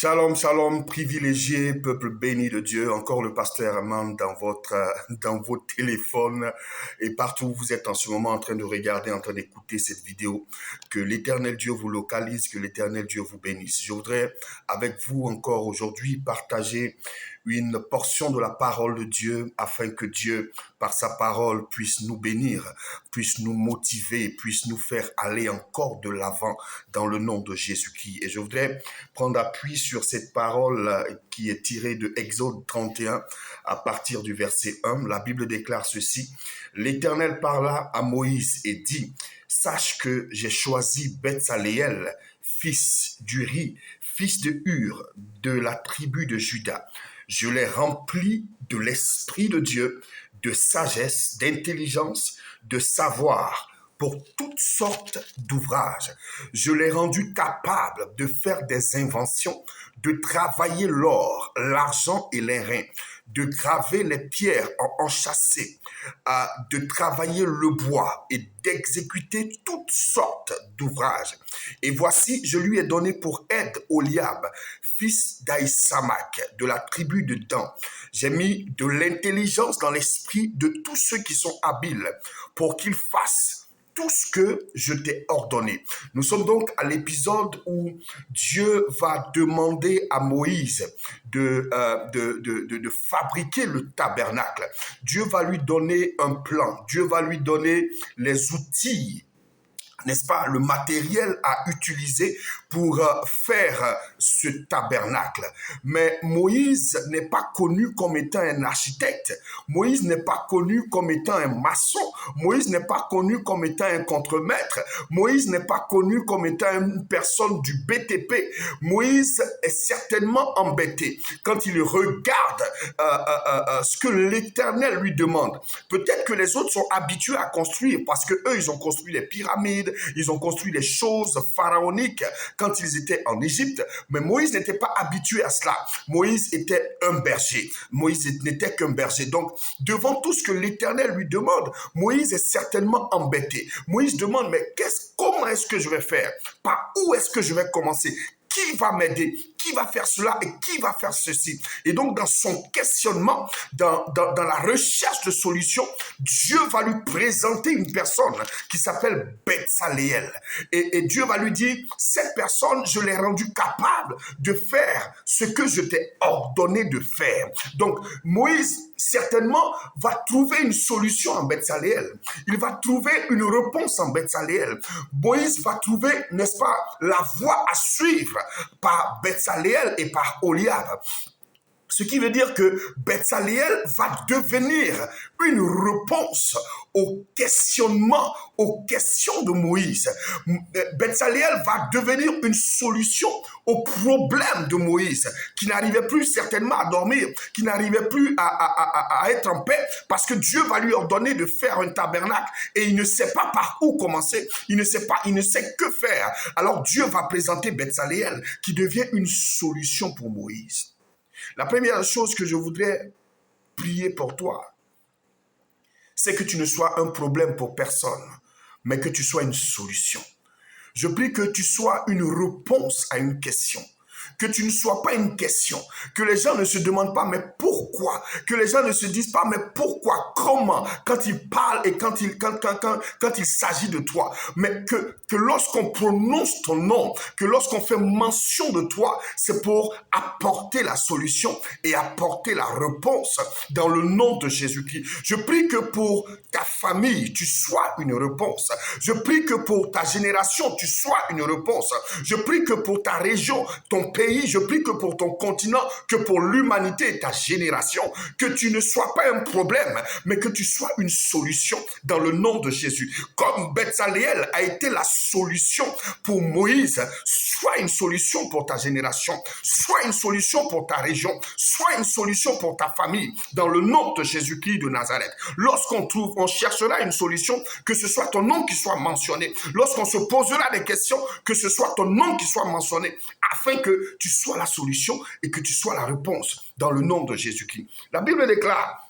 Shalom, shalom, privilégié, peuple béni de Dieu. Encore le pasteur Armand dans vos téléphones et partout où vous êtes en ce moment en train de regarder, en train d'écouter cette vidéo. Que l'Éternel Dieu vous localise, que l'Éternel Dieu vous bénisse. Je voudrais avec vous encore aujourd'hui partager une portion de la parole de Dieu afin que Dieu, par sa parole, puisse nous bénir, puisse nous motiver, puisse nous faire aller encore de l'avant dans le nom de Jésus-Christ. Et je voudrais prendre appui sur cette parole qui est tirée de Exode 31 à partir du verset 1. La Bible déclare ceci: L'Éternel parla à Moïse et dit: Sache que j'ai choisi Betsaléel, fils d'Uri, fils de Hur, de la tribu de Juda. Je l'ai rempli de l'Esprit de Dieu, de sagesse, d'intelligence, de savoir, pour toutes sortes d'ouvrages. Je l'ai rendu capable de faire des inventions, de travailler l'or, l'argent et l'airain, de graver les pierres en enchâssé, de travailler le bois et d'exécuter toutes sortes d'ouvrages. Et voici, je lui ai donné pour aide Oliab, fils d'Aïsamak, de la tribu de Dan. J'ai mis de l'intelligence dans l'esprit de tous ceux qui sont habiles, pour qu'ils fassent tout ce que je t'ai ordonné. Nous sommes donc à l'épisode où Dieu va demander à Moïse de fabriquer le tabernacle. Dieu va lui donner un plan. Dieu va lui donner les outils, n'est-ce pas, le matériel à utiliser pour faire ce tabernacle. Mais Moïse n'est pas connu comme étant un architecte. Moïse n'est pas connu comme étant un maçon. Moïse n'est pas connu comme étant un contremaître. Moïse n'est pas connu comme étant une personne du BTP. Moïse est certainement embêté quand il regarde ce que l'Éternel lui demande. Peut-être que les autres sont habitués à construire parce que eux, ils ont construit les pyramides, ils ont construit les choses pharaoniques quand ils étaient en Égypte, mais Moïse n'était pas habitué à cela. Moïse était un berger. Moïse n'était qu'un berger. Donc, devant tout ce que l'Éternel lui demande, Moïse est certainement embêté. Moïse demande, mais comment est-ce que je vais faire? Par où est-ce que je vais commencer? Qui va m'aider? Qui va faire cela et qui va faire ceci? Et donc, dans son questionnement, dans la recherche de solutions, Dieu va lui présenter une personne qui s'appelle Betsaléel. Et Dieu va lui dire, cette personne, je l'ai rendue capable de faire ce que je t'ai ordonné de faire. Donc, Moïse, certainement, va trouver une solution en Betsaléel. Il va trouver une réponse en Betsaléel. Moïse va trouver, n'est-ce pas, la voie à suivre par Betsaléel et par Oliab. Ce qui veut dire que Betsaléel va devenir une réponse au questionnement, aux questions de Moïse. Betsaléel va devenir une solution au problème de Moïse, qui n'arrivait plus certainement à dormir, qui n'arrivait plus à être en paix, parce que Dieu va lui ordonner de faire un tabernacle et il ne sait pas par où commencer, il ne sait que faire. Alors Dieu va présenter Betsaléel qui devient une solution pour Moïse. La première chose que je voudrais prier pour toi, c'est que tu ne sois un problème pour personne, mais que tu sois une solution. Je prie que tu sois une réponse à une question. Que tu ne sois pas une question. Que les gens ne se demandent pas, mais pourquoi? Que les gens ne se disent pas, mais pourquoi? Comment? Quand ils parlent et quand il s'agit de toi. Mais que lorsqu'on prononce ton nom, que lorsqu'on fait mention de toi, c'est pour apporter la solution et apporter la réponse dans le nom de Jésus-Christ. Je prie que pour ta famille, tu sois une réponse. Je prie que pour ta génération, tu sois une réponse. Je prie que pour ta région, ton pays, je prie que pour ton continent, que pour l'humanité et ta génération, que tu ne sois pas un problème, mais que tu sois une solution dans le nom de Jésus. Comme Betsaléel a été la solution pour Moïse, sois une solution pour ta génération, sois une solution pour ta région, sois une solution pour ta famille, dans le nom de Jésus-Christ de Nazareth. On cherchera une solution, que ce soit ton nom qui soit mentionné. Lorsqu'on se posera des questions, que ce soit ton nom qui soit mentionné, afin que tu sois la solution et que tu sois la réponse dans le nom de Jésus-Christ. La Bible déclare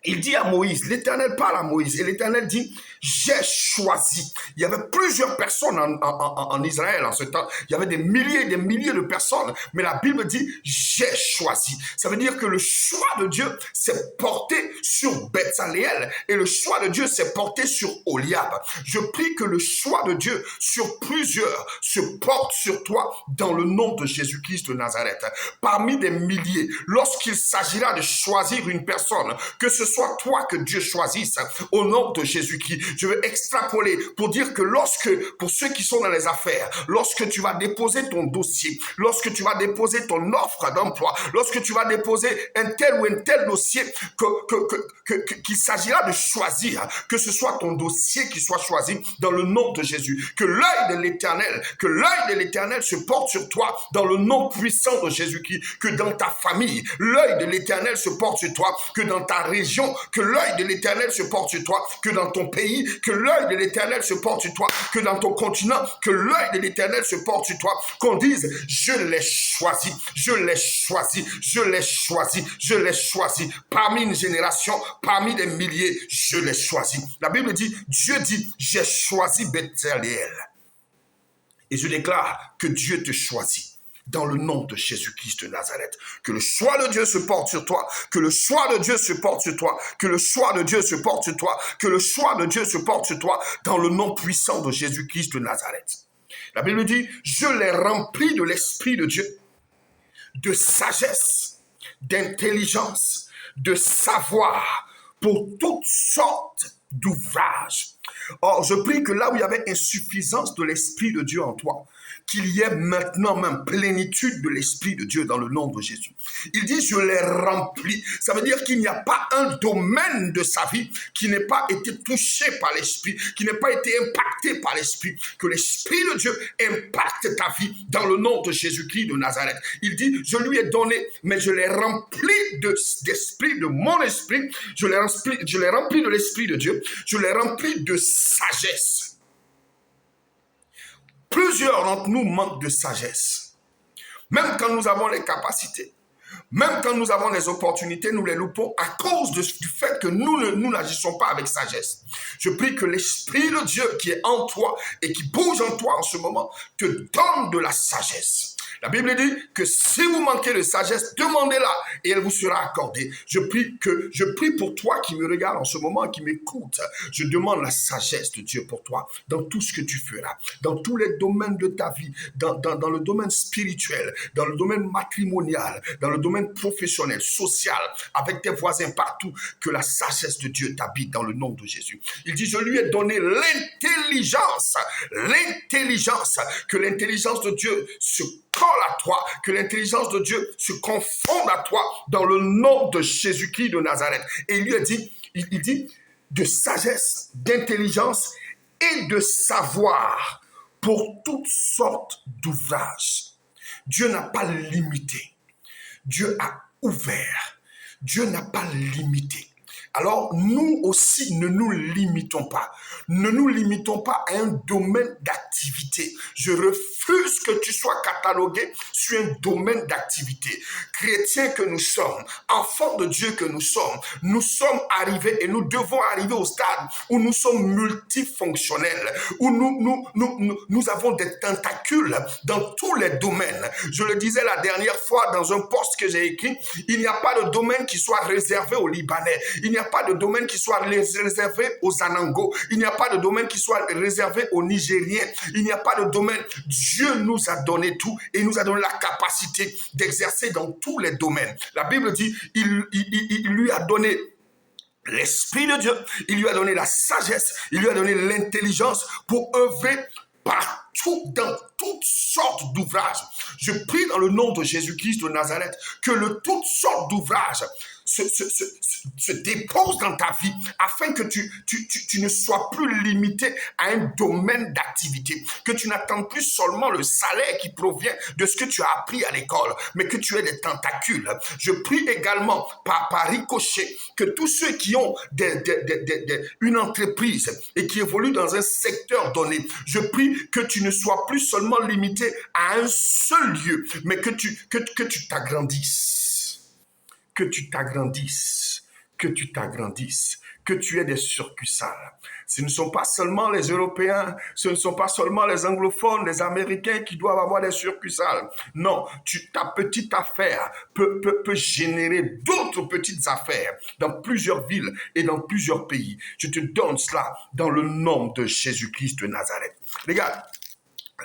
Il dit à Moïse, l'Éternel parle à Moïse, et l'Éternel dit, j'ai choisi. Il y avait plusieurs personnes en Israël en ce temps. Il y avait des milliers et des milliers de personnes. Mais la Bible dit, j'ai choisi. Ça veut dire que le choix de Dieu s'est porté sur Bethsaléel et le choix de Dieu s'est porté sur Oliab. Je prie que le choix de Dieu sur plusieurs se porte sur toi dans le nom de Jésus-Christ de Nazareth. Parmi des milliers, lorsqu'il s'agira de choisir une personne, que ce soit toi que Dieu choisisse au nom de Jésus-Christ. Je veux extrapoler pour dire que pour ceux qui sont dans les affaires, lorsque tu vas déposer ton dossier, lorsque tu vas déposer ton offre d'emploi, lorsque tu vas déposer un tel ou un tel dossier, qu'il s'agira de choisir, que ce soit ton dossier qui soit choisi dans le nom de Jésus, que l'œil de l'Éternel se porte sur toi dans le nom puissant de Jésus-Christ, que dans ta famille, l'œil de l'Éternel se porte sur toi, que dans ta région, que l'œil de l'Éternel se porte sur toi, que dans ton pays, que l'œil de l'Éternel se porte sur toi, que dans ton continent, que l'œil de l'Éternel se porte sur toi, qu'on dise, je l'ai choisi, je l'ai choisi, je l'ai choisi, je l'ai choisi, parmi une génération, parmi des milliers, je l'ai choisi. La Bible dit, Dieu dit, j'ai choisi Bethsaléel. Et je déclare que Dieu te choisit. Dans le nom de Jésus-Christ de Nazareth. Que le choix de Dieu se porte sur toi. Que le choix de Dieu se porte sur toi. Que le choix de Dieu se porte sur toi. Que le choix de Dieu se porte sur toi. Dans le nom puissant de Jésus-Christ de Nazareth. La Bible dit, je l'ai rempli de l'Esprit de Dieu, de sagesse, d'intelligence, de savoir, pour toutes sortes d'ouvrages. Or, je prie que là où il y avait insuffisance de l'Esprit de Dieu en toi, qu'il y ait maintenant même plénitude de l'Esprit de Dieu dans le nom de Jésus. Il dit, je l'ai rempli. Ça veut dire qu'il n'y a pas un domaine de sa vie qui n'ait pas été touché par l'Esprit, qui n'ait pas été impacté par l'Esprit. Que l'Esprit de Dieu impacte ta vie dans le nom de Jésus-Christ de Nazareth. Il dit, je lui ai donné, mais je l'ai rempli d'esprit, de mon esprit. Je l'ai rempli de l'Esprit de Dieu. Je l'ai rempli de sagesse. Plusieurs d'entre nous manquent de sagesse. Même quand nous avons les capacités, même quand nous avons les opportunités, nous les loupons à cause du fait que nous n'agissons pas avec sagesse. Je prie que l'Esprit de Dieu qui est en toi et qui bouge en toi en ce moment te donne de la sagesse. La Bible dit que si vous manquez de sagesse, demandez-la et elle vous sera accordée. Je prie pour toi qui me regarde en ce moment, qui m'écoute. Je demande la sagesse de Dieu pour toi dans tout ce que tu feras, dans tous les domaines de ta vie, dans le domaine spirituel, dans le domaine matrimonial, dans le domaine professionnel, social, avec tes voisins partout, que la sagesse de Dieu t'habite dans le nom de Jésus. Il dit, je lui ai donné l'intelligence, que l'intelligence de Dieu se colle à toi, que l'intelligence de Dieu se confonde à toi dans le nom de Jésus-Christ de Nazareth. Et il lui a dit, il dit de sagesse, d'intelligence et de savoir pour toutes sortes d'ouvrages. Dieu n'a pas limité. Dieu a ouvert. Dieu n'a pas limité. Alors, nous aussi, ne nous limitons pas. Ne nous limitons pas à un domaine d'activité. Je refuse que tu sois catalogué sur un domaine d'activité. Chrétiens que nous sommes, enfants de Dieu que nous sommes arrivés et nous devons arriver au stade où nous sommes multifonctionnels, où nous avons des tentacules dans tous les domaines. Je le disais la dernière fois dans un post que j'ai écrit, il n'y a pas de domaine qui soit réservé aux Libanais. Il n'y a pas de domaine qui soit réservé aux Anangos. Il n'y a pas de domaine qui soit réservé aux Nigériens. Il n'y a pas de domaine. Dieu nous a donné tout et nous a donné la capacité d'exercer dans tous les domaines. La Bible dit, il lui a donné l'Esprit de Dieu, il lui a donné la sagesse, il lui a donné l'intelligence pour œuvrer partout, dans toutes sortes d'ouvrages. Je prie dans le nom de Jésus-Christ de Nazareth que toutes sortes d'ouvrages se dépose dans ta vie afin que tu ne sois plus limité à un domaine d'activité, que tu n'attendes plus seulement le salaire qui provient de ce que tu as appris à l'école, mais que tu aies des tentacules. Je prie également par ricochet que tous ceux qui ont une entreprise et qui évoluent dans un secteur donné, je prie que tu ne sois plus seulement limité à un seul lieu, mais que tu t'agrandisses. Que tu t'agrandisses, que tu t'agrandisses, que tu aies des succursales. Ce ne sont pas seulement les Européens, ce ne sont pas seulement les anglophones, les Américains qui doivent avoir des succursales. Non, ta petite affaire peut générer d'autres petites affaires dans plusieurs villes et dans plusieurs pays. Je te donne cela dans le nom de Jésus-Christ de Nazareth. Regarde,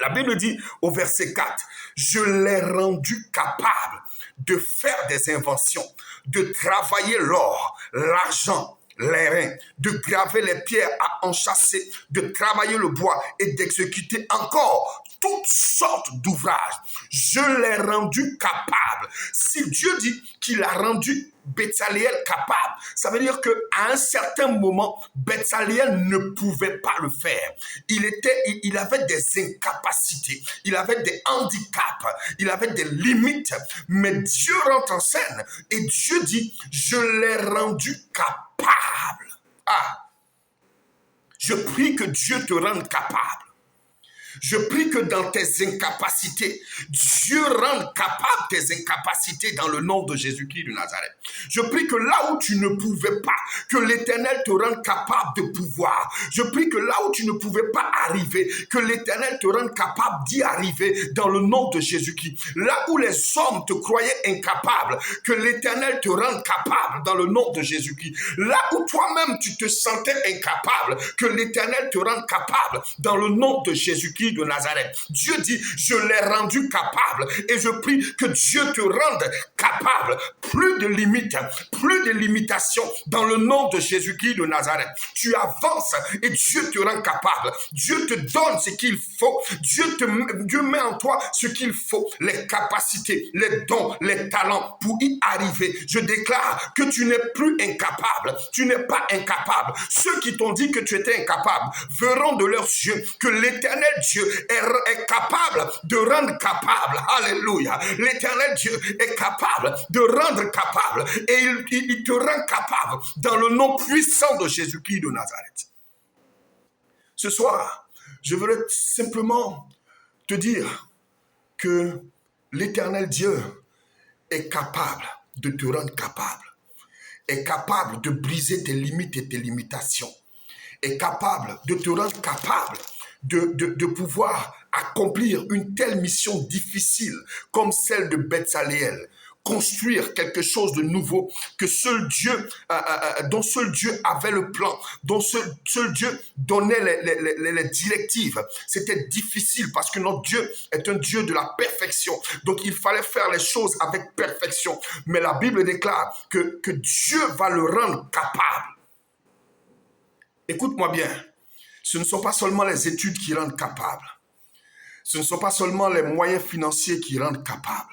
la Bible dit au verset 4, « Je l'ai rendu capable de faire des inventions, de travailler l'or, l'argent, les reins, de graver les pierres à enchâsser, de travailler le bois et d'exécuter encore toutes sortes d'ouvrages. Je l'ai rendu capable. » Si Dieu dit qu'il a rendu Bezaleel capable, ça veut dire qu'à un certain moment, Bezaleel ne pouvait pas le faire. Il avait des incapacités, il avait des handicaps, il avait des limites, mais Dieu rentre en scène et Dieu dit, je l'ai rendu capable. Ah, je prie que Dieu te rende capable. Je prie que dans tes incapacités, Dieu rende capable tes incapacités dans le nom de Jésus-Christ de Nazareth. Je prie que là où tu ne pouvais pas, que l'Éternel te rende capable de pouvoir. Je prie que là où tu ne pouvais pas arriver, que l'Éternel te rende capable d'y arriver dans le nom de Jésus-Christ. Là où les hommes te croyaient incapable, que l'Éternel te rende capable dans le nom de Jésus-Christ. Là où toi-même tu te sentais incapable, que l'Éternel te rende capable dans le nom de Jésus-Christ de Nazareth. Dieu dit, je l'ai rendu capable et je prie que Dieu te rende capable. Plus de limites, plus de limitations dans le nom de Jésus-Christ de Nazareth. Tu avances et Dieu te rend capable. Dieu te donne ce qu'il faut. Dieu met en toi ce qu'il faut. Les capacités, les dons, les talents pour y arriver. Je déclare que tu n'es plus incapable. Tu n'es pas incapable. Ceux qui t'ont dit que tu étais incapable verront de leurs yeux que l'Éternel Dieu est capable de rendre capable. Alléluia. L'Éternel Dieu est capable de rendre capable et il te rend capable dans le nom puissant de Jésus-Christ de Nazareth. Ce soir, je voudrais simplement te dire que l'Éternel Dieu est capable de te rendre capable, est capable de briser tes limites et tes limitations, est capable de te rendre capable de pouvoir accomplir une telle mission difficile comme celle de Bezaleel, construire quelque chose de nouveau que seul Dieu, dont seul Dieu avait le plan, dont seul Dieu donnait les directives. C'était difficile parce que notre Dieu est un Dieu de la perfection. Donc il fallait faire les choses avec perfection. Mais la Bible déclare que Dieu va le rendre capable. Écoute-moi bien. Ce ne sont pas seulement les études qui rendent capable. Ce ne sont pas seulement les moyens financiers qui rendent capable.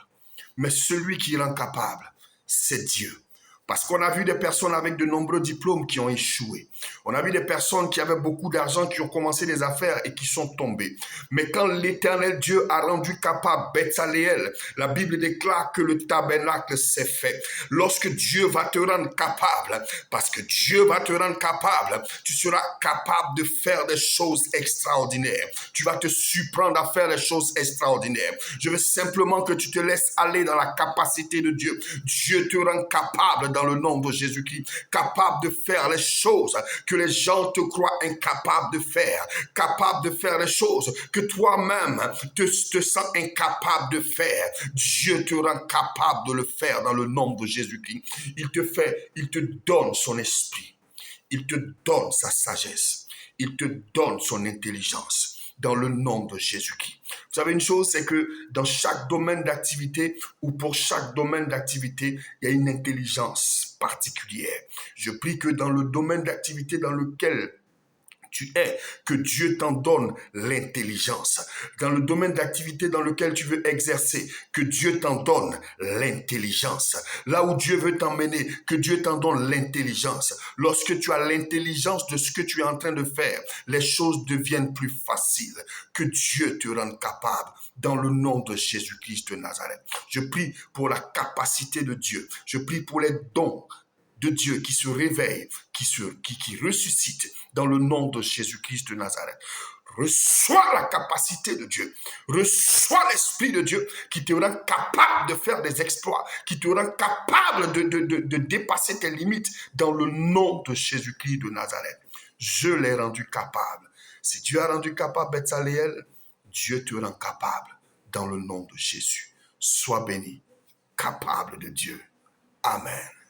Mais celui qui rend capable, c'est Dieu. Parce qu'on a vu des personnes avec de nombreux diplômes qui ont échoué. On a vu des personnes qui avaient beaucoup d'argent, qui ont commencé des affaires et qui sont tombées. Mais quand l'Éternel Dieu a rendu capable Bezaleel, la Bible déclare que le tabernacle s'est fait. Lorsque Dieu va te rendre capable, parce que Dieu va te rendre capable, tu seras capable de faire des choses extraordinaires. Tu vas te surprendre à faire des choses extraordinaires. Je veux simplement que tu te laisses aller dans la capacité de Dieu. Dieu te rend capable dans le nom de Jésus-Christ, capable de faire les choses que les gens te croient incapable de faire, capable de faire les choses que toi-même te sens incapable de faire. Dieu te rend capable de le faire dans le nom de Jésus-Christ. Il te donne son esprit, il te donne sa sagesse, il te donne son intelligence. Dans le nom de Jésus-Christ. Vous savez une chose, c'est que dans chaque domaine d'activité ou pour chaque domaine d'activité, il y a une intelligence particulière. Je prie que dans le domaine d'activité dans lequel tu es, que Dieu t'en donne l'intelligence. Dans le domaine d'activité dans lequel tu veux exercer, que Dieu t'en donne l'intelligence. Là où Dieu veut t'emmener, que Dieu t'en donne l'intelligence. Lorsque tu as l'intelligence de ce que tu es en train de faire, les choses deviennent plus faciles. Que Dieu te rende capable dans le nom de Jésus-Christ de Nazareth. Je prie pour la capacité de Dieu. Je prie pour les dons de Dieu qui se réveille, qui ressuscite dans le nom de Jésus-Christ de Nazareth. Reçois la capacité de Dieu. Reçois l'Esprit de Dieu qui te rend capable de faire des exploits, qui te rend capable de dépasser tes limites dans le nom de Jésus-Christ de Nazareth. Je l'ai rendu capable. Si Dieu a rendu capable Betsaléel, Dieu te rend capable dans le nom de Jésus. Sois béni, capable de Dieu. Amen.